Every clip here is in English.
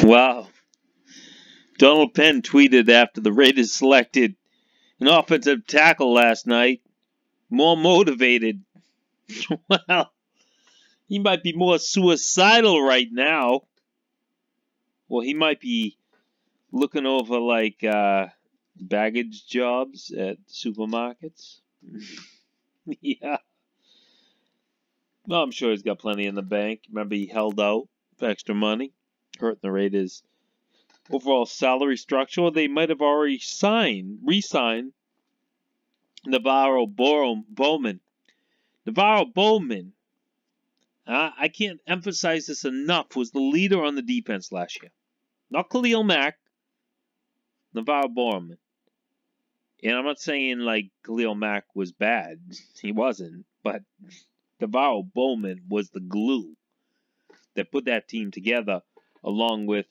Wow. Donald Penn tweeted after the Raiders selected an offensive tackle last night. More motivated. Well, he might be more suicidal right now. Well, he might be looking over like baggage jobs at supermarkets. Yeah. Well, I'm sure he's got plenty in the bank. Remember, he held out for extra money, hurting the Raiders' overall salary structure. Or they might have already re-signed Navarro Bowman. Navarro Bowman, I can't emphasize this enough, was the leader on the defense last year. Not Khalil Mack, Navarro Bowman. And I'm not saying like Khalil Mack was bad. He wasn't. But Navarro Bowman was the glue that put that team together, along with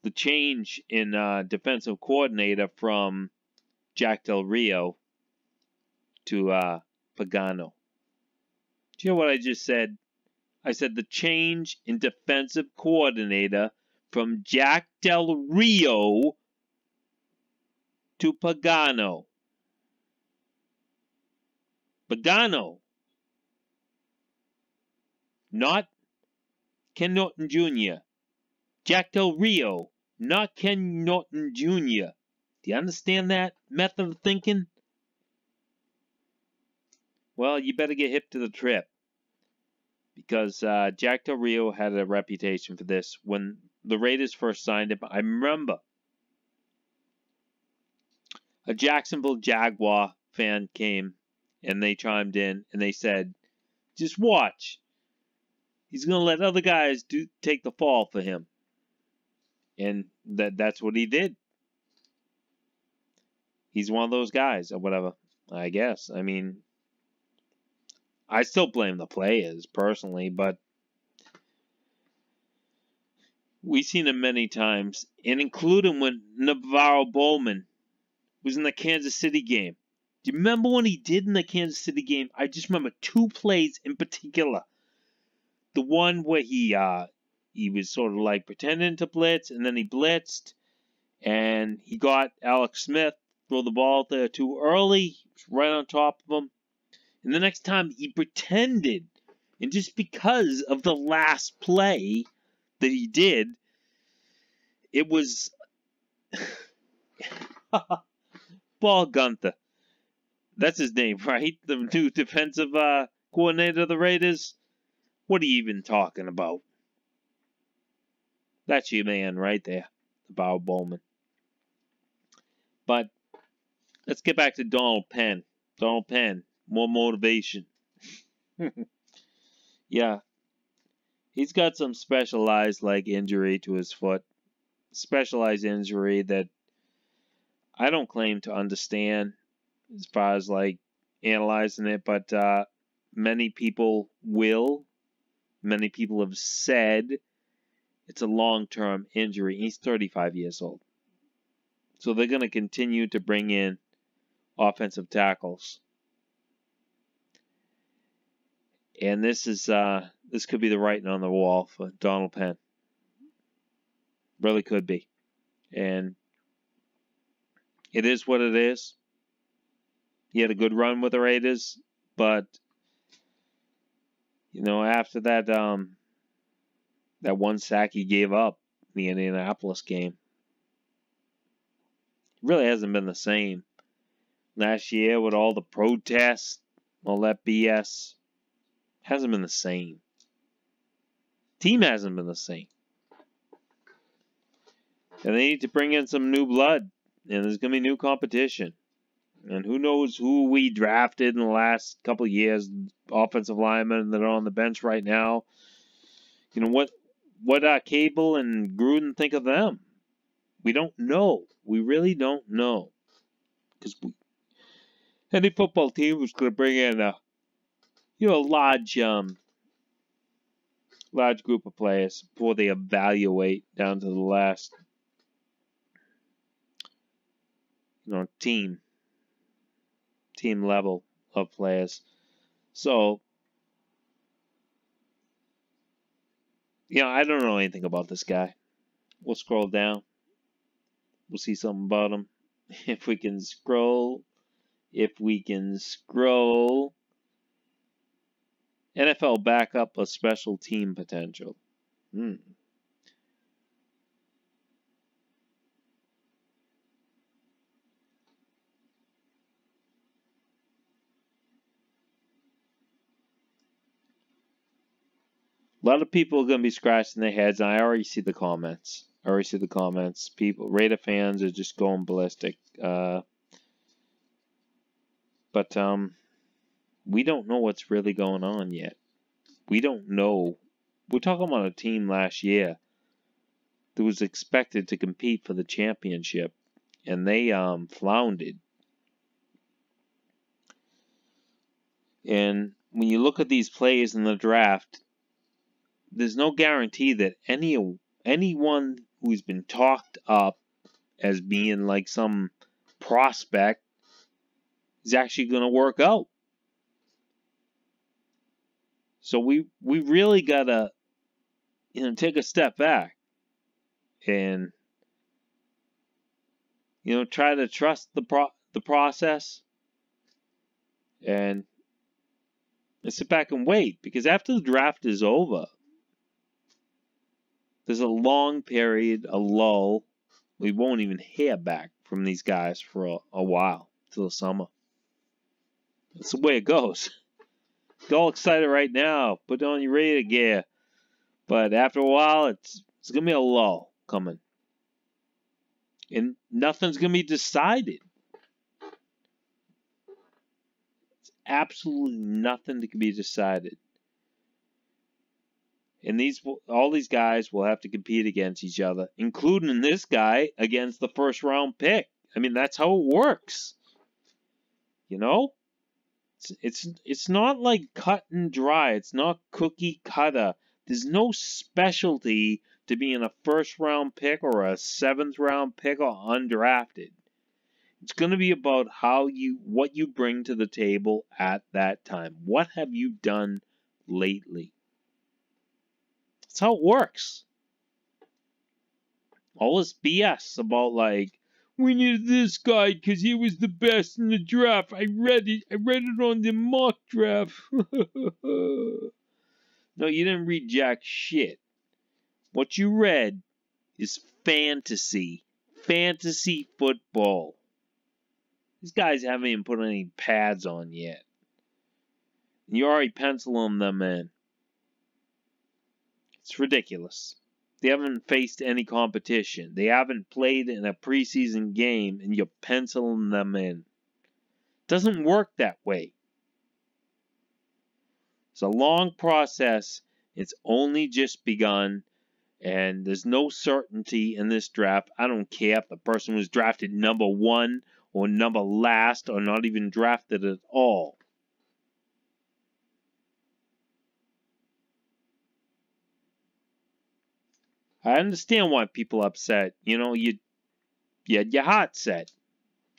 the change in defensive coordinator from Jack Del Rio to Pagano. Do you hear what I just said? I said the change in defensive coordinator from Jack Del Rio to Pagano. Pagano. Not Ken Norton Jr. Jack Del Rio. Not Ken Norton Jr. Do you understand that method of thinking? Well, you better get hip to the trip. Because Jack Del Rio had a reputation for this. When the Raiders first signed him, I remember a Jacksonville Jaguar fan came and they chimed in and they said, just watch. He's going to let other guys take the fall for him. And that's what he did. He's one of those guys or whatever, I guess. I mean, I still blame the players personally, but we've seen him many times, and including when Navarro Bowman was in the Kansas City game. Do you remember when he did in the Kansas City game? I just remember two plays in particular. The one where he was sort of like pretending to blitz, and then he blitzed, and he got Alex Smith throw the ball there too early. He was right on top of him. And the next time he pretended, and just because of the last play that he did, it was Paul Gunther. That's his name, right? The new defensive coordinator of the Raiders. What are you even talking about? That's your man right there, the Bow Bowman. But let's get back to Donald Penn. Donald Penn. More motivation. Yeah. He's got some specialized like injury to his foot. Specialized injury that I don't claim to understand as far as like analyzing it, but many people will. Many people have said it's a long-term injury. He's 35 years old. So they're going to continue to bring in offensive tackles. And this could be the writing on the wall for Donald Penn. Really could be. And it is what it is. He had a good run with the Raiders, but you know, after that that one sack he gave up in the Indianapolis game, it really hasn't been the same. Last year with all the protests, all that BS, hasn't been the same. Team hasn't been the same. And they need to bring in some new blood. And there's going to be new competition. And who knows who we drafted in the last couple of years, offensive linemen that are on the bench right now. You know, what Cable and Gruden think of them? We don't know. We really don't know. Because any football team was going to bring in a large group of players before they evaluate down to the last team level of players. So I don't know anything about this guy. We'll scroll down. We'll see something about them. If we can scroll. NFL backup a special team potential. A lot of people are going to be scratching their heads, and I already see the comments. People, Raider fans are just going ballistic. But we don't know what's really going on yet. We don't know. We're talking about a team last year that was expected to compete for the championship, and they floundered. And when you look at these players in the draft, there's no guarantee that anyone who's been talked up as being like some prospect is actually going to work out. So we really gotta take a step back and try to trust the process and sit back and wait, because after the draft is over, there's a long period, a lull. We won't even hear back from these guys for a while, till the summer. That's the way it goes. Get all excited right now. Put on your Raider gear. But after a while, it's going to be a lull coming. And nothing's going to be decided. It's absolutely nothing that can be decided. And all these guys will have to compete against each other, including this guy against the first round pick. I mean, that's how it works. It's not like cut and dry. It's not cookie cutter. There's no specialty to being a first round pick or a 7th round pick or undrafted. It's going to be about what you bring to the table at that time. What have you done lately? That's how it works. All this BS about we needed this guy because he was the best in the draft. I read it on the mock draft. No, you didn't read jack shit. What you read is fantasy. Fantasy football. These guys haven't even put any pads on yet. And you're already penciling them in. It's ridiculous. They haven't faced any competition. They haven't played in a preseason game, and you're penciling them in. It doesn't work that way. It's a long process. It's only just begun, and there's no certainty in this draft. I don't care if the person was drafted number 1 or number last or not even drafted at all. I understand why people are upset. You had your heart set.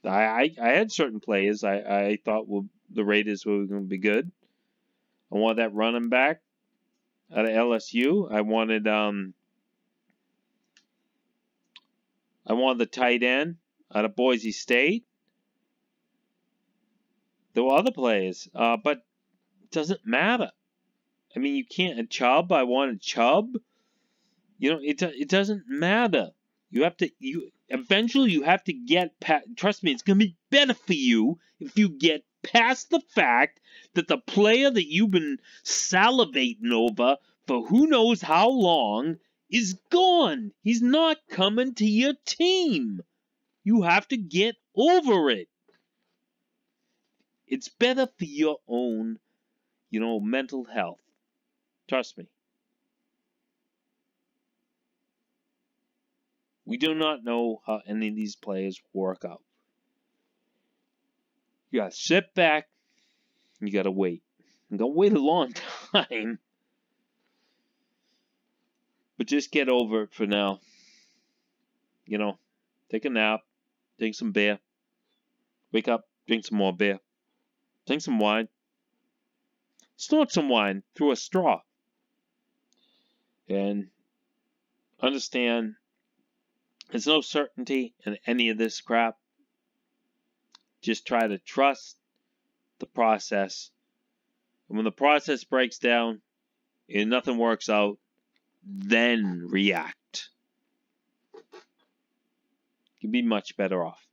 I had certain players I thought the Raiders were going to be good. I wanted that running back out of LSU. I wanted the tight end out of Boise State. There were other players, but it doesn't matter. I mean, you can't. Chubb, I wanted Chubb. It doesn't matter. Eventually you have to get past. Trust me, it's going to be better for you if you get past the fact that the player that you've been salivating over for who knows how long is gone. He's not coming to your team. You have to get over it. It's better for your own, mental health. Trust me. We do not know how any of these players work out. You gotta sit back. You gotta wait. You gotta wait a long time. But just get over it for now. Take a nap. Drink some beer. Wake up. Drink some more beer. Drink some wine. Snort some wine through a straw. And understand There's no certainty in any of this crap. Just try to trust the process. And when the process breaks down and nothing works out, then react. You'd be much better off.